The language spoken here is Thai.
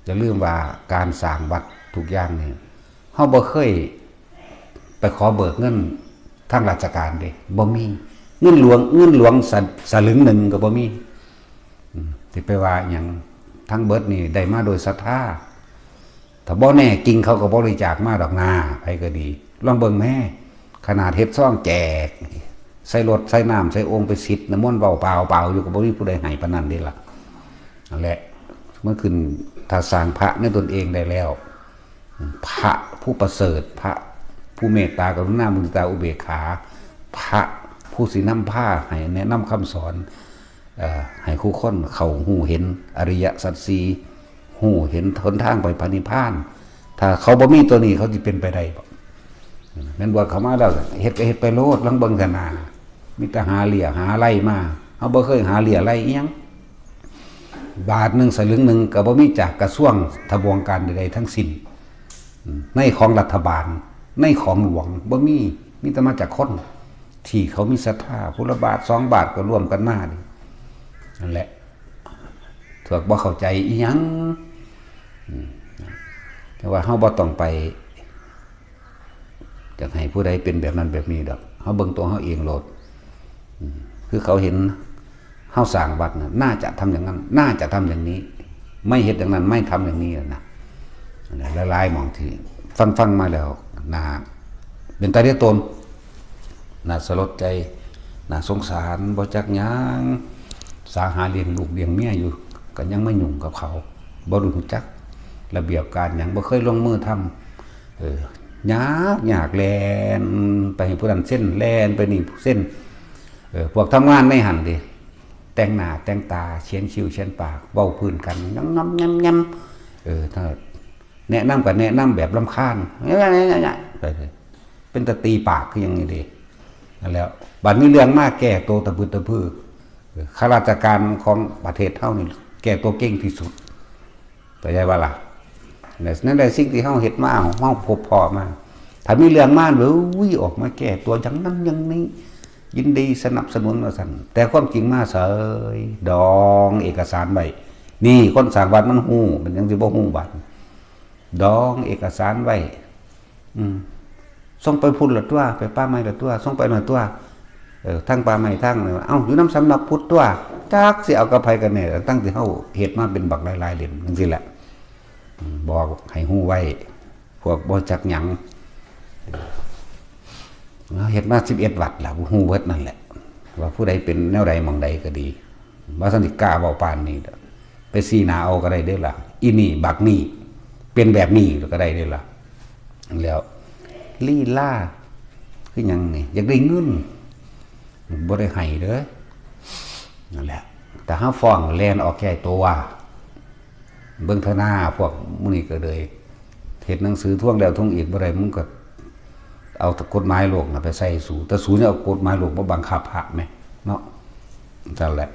จะลืมว่าการสร้างวัดทุกอย่างนี่เฮาบ่เคยไปขอเบิกเงินทางราชการเด้บ่มีเงินหลวงสลึงหนึ่งก็บ่มีสิไปว่าหยังทั้งเบิดนี่ได้มาโดยศรัทธาถ้าบ่แน่จริงเขาก็บริจาคมาดอกนาไผก็ดีลองเบิ่งแม่ขนาดเฮ็ดซ่องแจกใส่รถใส่น้ำใส่องค์ไปสิทธิ์น้ำมนต์เปล่าอยู่ก็บ่มีผู้ใดให้ปานนั้นเด้ล่ะนั่นแหละเมื่อคืนถ้าสร้างพระในตนเองได้แล้วพระผู้ประเสริฐพระผู้เมตตากรุณามุทิตาอุเบกขาพระผู้สินำผ้าให้แนะนำคำสอนให้คู่คนเขาหูเห็นอริยสัจสีหูเห็นหนทางไปพระนิพพานถ้าเขาบ่มีตัวนี้เขาจะเป็นไปได้บ่แม่นว่าเขามาแล้วเฮ็ดก็เฮ็ดไปโลดลังเบิ่งกันหน้ามีแต่หาเหลี่ยหาไล่มาเฮาบ่เคยหาเหลี่ยไล่อีหยังบาทหนึ่งสลึงหนึ่งก็บ่มีจากกระทรวงทบวงการใดๆทั้งสิ้นในของรัฐบาลในของหลวงบ่มีแต่มาจากคนที่เขามีศรัทธาพุละบาท2 บาทก็ร่วมกันมานี่นั่นแหละถวกบ่เข้าใจอีหยังแต่ว่าเฮาบ่ต้องไปอยากให้ผู้ใดเป็นแบบนั้นแบบนี้ดอกเฮาเบิ่งตัวเฮาเองโลดคือเขาเห็นเฮาสร้างวัดน่าจะทำอย่างนั้นน่าจะทำอย่างนี้ไม่เฮ็ดอย่างนั้นไม่ทำอย่างนี้นะหลายๆหม่องที่ฟังมาแล้วน่าเป็นตาเรียตนน่าสลดใจน่าสงสารบ่จักหยังสาหาเลี้ยงลูกเลี้ยงเมียอยู่ก็ยังไม่ยุ่งกับเขาบ่รู้จักระเบียบการหยังบ่เคยลงมือทำยากแลนไปให้ผู้นั้นเส้นแลนไปนี่เส้นพวกทำงานในหันดิแต่งหน้าแต่งตาเชียนคิ้วเชียนปากเว้าพื้นกันงำถ้าแนะนำก็แนะนำแบบรำคาญไปเลยเป็นตะตีปากคืออย่างนี้ดินั่นแล้วบัดนี้เรื่องมากแก่โตตะบึดตะพื้อข้าราชการของประเทศเท่านี่แก่ตัวเก่งที่สุดไปได้ว่าล่ะนั่นแหละสิ่งที่เฮาเฮ็ดมาเฮาพบพอมาถ้ามีเรื่องมาหรือออกมาแก้ตัวอย่างนั้นอย่างนี้ยินดีสนับสนุนว่าซั่นแต่ความจริงมาเสยดองเอกสารไว้นี่คนสร้างวัดมันฮู้มันยังสิบ่ฮู้บัดดองเอกสารไว้ส่งไปพุ่นละตัวไปป้าไม้ละตัวส่งไปหน่อยตัวทั้งป่าไม้ทั้งเอ้าอยู่น้ำสำนักพุทธตัวจักสิเอากับไผกันแน่ตั้งที่เฮาเฮ็ดมาเป็นบักหลายๆเล่มจังซี่แหละบอกให้ฮู้ไว้พวกบ่จักหยังเฮ็ดมา11 วัดล่ะฮู้เบิดนั่นแหละว่าผู้ใดเป็นแนวใดหม่องใดก็ดีบ่ทันสิกล้าเว้าปานนี้ไปซี่หน้าเอาก็ได้เด้อล่ะอีนี่บักนี่เป็นแบบนี้ก็ได้เด้อล่ะแล้วลีลาคือหยังนี่อยากได้เงินบ่ได้ให้เด้อนั่นแหละแต่ถ้าฟ้องแล่นออกแก่ตัวเบิ่งเท่าหน้าพวกมื้อนี้ก็เลยเฮ็ดหนังสือท่วงแล้วท่วงอีกบ่ได้มึงก็เอากฎหมายโลกไปใส่สู่แต่สูเนี่ยเอากฎหมายโลกมาบังคับพระแม่เนาะนั่นแหละ